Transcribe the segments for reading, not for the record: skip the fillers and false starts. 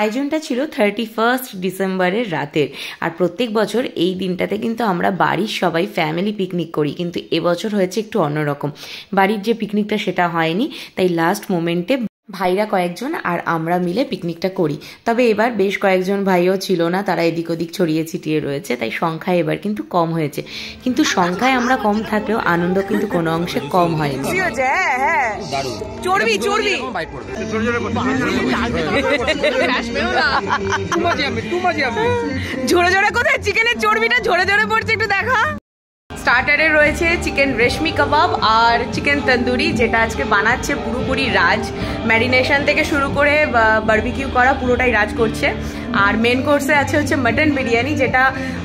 আয়োজনটা ছিল 31 ডিসেম্বরের রাতের। আর প্রত্যেক বছর এই দিনটাতে কিন্তু আমরা বাড়ির সবাই ফ্যামিলি পিকনিক করি, কিন্তু এবছর হয়েছে একটু অন্যরকম। বাড়ির যে পিকনিকটা সেটা হয়নি, তাই লাস্ট মোমেন্টে ভাইরা কয়েকজন আর আমরা মিলে পিকনিকটা করি। তবে এবার বেশ কয়েকজন ভাইও ছিল না, তারা এদিক ওদিক ছড়িয়ে ছিটিয়ে রয়েছে, তাই সংখ্যায় এবার কিন্তু কম হয়েছে। কিন্তু সংখ্যায় আমরা কম থাকলেও আনন্দ কিন্তু কোনো অংশে কম হয়নি। ঝরে ঝরে কোথায় চিকেনের চর্বিটা ঝরে ঝরে পড়ছে, একটু দেখা। স্টার্টারে রয়েছে চিকেন রেশমি কাবাব আর চিকেন তন্দুরি, যেটা আজকে বানাচ্ছে পুরোপুরি রাজ। ম্যারিনেশন থেকে শুরু করে বারবিকিউ করা পুরোটাই রাজ করছে। আর মেন কোর্সে আছে হচ্ছে মাটন বিরিয়ানি, যেটা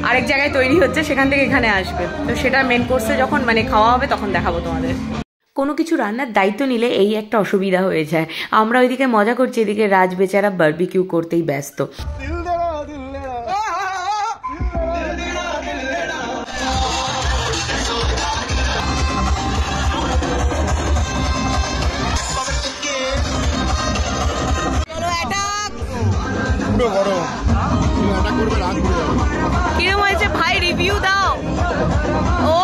আরেক জায়গায় তৈরি হচ্ছে, সেখান থেকে এখানে আসবে। তো সেটা মেন কোর্সে যখন খাওয়া হবে তখন দেখাবো তোমাদের। কোনো কিছু রান্নার দায়িত্ব নিলে এই একটা অসুবিধা হয়ে যায়। আমরা ওইদিকে মজা করছি, এদিকে রাজ বেচারা বারবিকিউ করতেই ব্যস্ত। কিরম হয়েছে ভাই, রিভিউ দাও। ও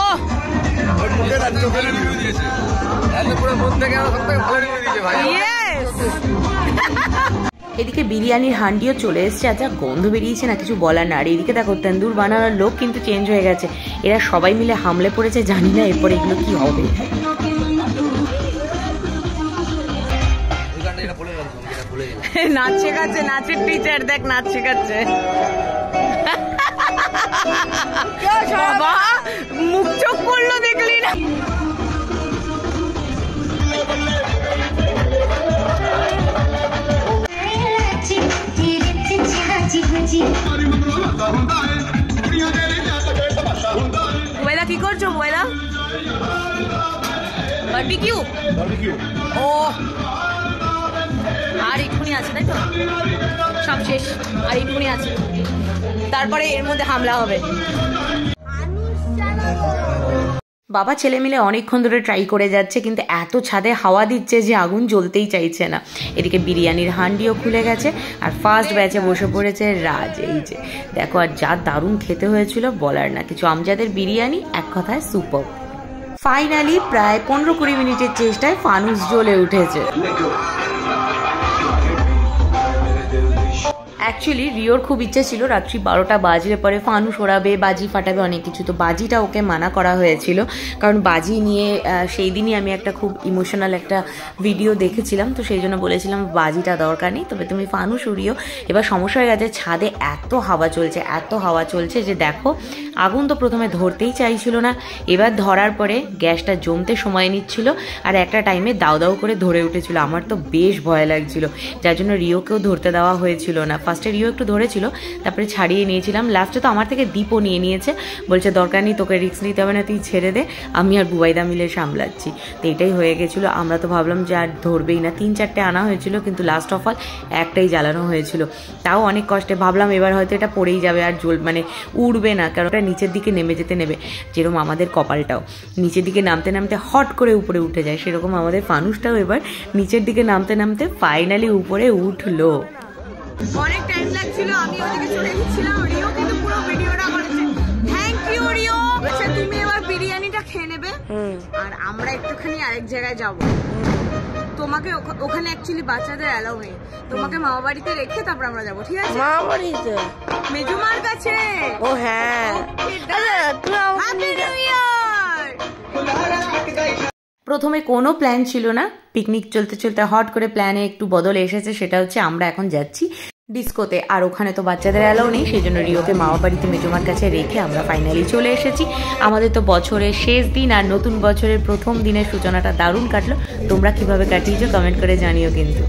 এদিকে বিরিয়ানির হান্ডিও চলে এসছে, আচ্ছা গন্ধ বেরিয়েছে না, কিছু বলার না। আর এদিকে দেখো তন্দুর বানানোর লোক কিন্তু চেঞ্জ হয়ে গেছে, এরা সবাই মিলে হামলে পড়েছে। জানি না এরপরে এগুলো কি হবে। নাচ শেখাচ্ছে, নাচের টিচার দেখ নাচ শেখাচ্ছে। বাবা মুখ চোখ করলো, দেখলি না? বয়লা কি করছো বয়লা? বারবিকিউ ও আর একটুখানি আছে, তাই তো সব শেষ, আর একটুখানি আছে, তারপরে এর মধ্যে হামলা হবে। বাবা ছেলে মিলে অনেকক্ষণ ধরে ট্রাই করে যাচ্ছে, কিন্তু এত ছাদে হাওয়া দিচ্ছে যে আগুন জ্বলতেই চাইছে না। এদিকে বিরিয়ানির হান্ডিও খুলে গেছে আর ফার্স্ট ব্যাচে বসে পড়েছে রাজ। এই যে দেখো, আর যা দারুণ খেতে হয়েছিল বলার না কিছু। আমজাদের বিরিয়ানি এক কথায় সুপার। ফাইনালি প্রায় 15-20 মিনিটের চেষ্টায় ফানুস জ্বলে উঠেছে। অ্যাকচুয়ালি রিওর খুব ইচ্ছা ছিল রাত্রি 12টা বাজলে পরে ফানুস ওড়াবে, বাজি ফাটাবে, অনেক কিছু। তো বাজিটা ওকে মানা করা হয়েছিল, কারণ বাজি নিয়ে সেই দিনই আমি একটা খুব ইমোশনাল একটা ভিডিও দেখেছিলাম, তো সেই জন্য বলেছিলাম বাজিটা দরকার নেই, তবে তুমি ফানুস উড়িও। এবার সমস্যা হয়ে গেছে, ছাদে এত হাওয়া চলছে যে দেখো আগুন তো প্রথমে ধরতেই চাইছিল না, এবার ধরার পরে গ্যাসটা জমতে সময় নিচ্ছিল, আর একটা টাইমে দাউ দাউ করে ধরে উঠেছিল। আমার তো বেশ ভয় লাগছিল, যার জন্য রিওকেও ধরতে দেওয়া হয়েছিল না। ফার্স্টে রিও একটু ধরেছিল, তারপরে ছাড়িয়ে নিয়েছিলাম। লাস্টে তো আমার থেকে দীপও নিয়েছে, বলছে দরকার নেই, তোকে রিস্ক নিতে হবে না, তুই ছেড়ে দে, আমি আর বুবাইদা মিলে সামলাচ্ছি। তো এটাই হয়ে গেছিলো। আমরা তো ভাবলাম যে আর ধরবেই না, 3-4টে আনা হয়েছিল, কিন্তু লাস্ট অফ অল একটাই জ্বালানো হয়েছিল। তাও অনেক কষ্টে, ভাবলাম এবার হয়তো এটা পড়েই যাবে আর উড়বে না, কারণ ওটা নিচের দিকে নেমে যেতে নেবে, যেরকম আমাদের কপালটাও নিচের দিকে নামতে নামতে হট করে উপরে উঠে যায়, সেরকম আমাদের ফানুসটাও এবার নিচের দিকে নামতে নামতে ফাইনালি উপরে উঠলো। অনেক টাইম লাগছিল, আমি ওদিকে চলে গেছিলাম, রিও কিন্তু পুরো ভিডিওটা করেছে। Thank you Rio. আচ্ছা তুমি এবার বিরিয়ানিটা খেয়ে নেবে, আর আমরা একটুখানি আরেক জায়গায় যাব। তোমাকে ওখানে অ্যাকচুয়ালি বাচ্চাদের অ্যালাউ নেই, তোমাকে মামা বাড়িতে রেখে তারপর আমরা যাবো, ঠিক আছে? মামা বাড়িতে? মেজুমার কাছে। ও হ্যাঁ, হ্যাপি নিউ ইয়ার। প্রথমে কোনো প্ল্যান ছিল না, পিকনিক চলতে চলতে হট করে প্ল্যানে একটু বদল এসেছে। সেটা হচ্ছে আমরা এখন যাচ্ছি ডিস্কোতে, আর ওখানে তো বাচ্চাদের অ্যালাউ নেই, সেই জন্য রিওকে মামা বাড়িতে মেজমার কাছে রেখে আমরা ফাইনালি চলে এসেছি। আমাদের তো বছরের শেষ দিন আর নতুন বছরের প্রথম দিনের সূচনাটা দারুণ কাটলো। তোমরা কিভাবে কাটিয়েছো কমেন্ট করে জানিও কিন্তু।